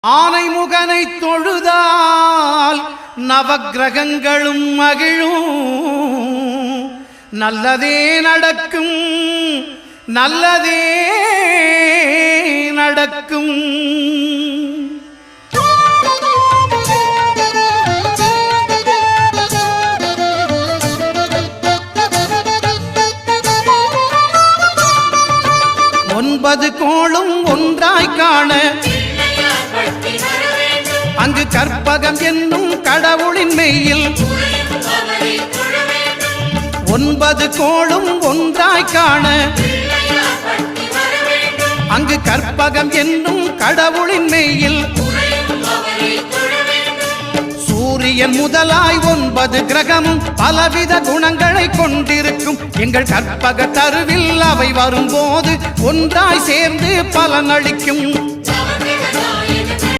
ஆனைமுகனை தொழுதால் நவக்கிரகங்களும் மகிழும். நல்லதே நடக்கும், நல்லதே நடக்கும். ஒன்பது கோளும் ஒன்றாய் காண அங்கு கற்பகம் என்னும் கடவுளின் மெய்யில் ஒன்பது கோளும் ஒன்றாய் காண அங்கு கற்பகம் என்னும் கடவுளின் மெய்யில் சூரியன் முதலாய் ஒன்பது கிரகமும் பலவித குணங்களை கொண்டிருக்கும். எங்கள் கற்பக தருவில் அவை வரும்போது ஒன்றாய் சேர்ந்து பலனளிக்கும்.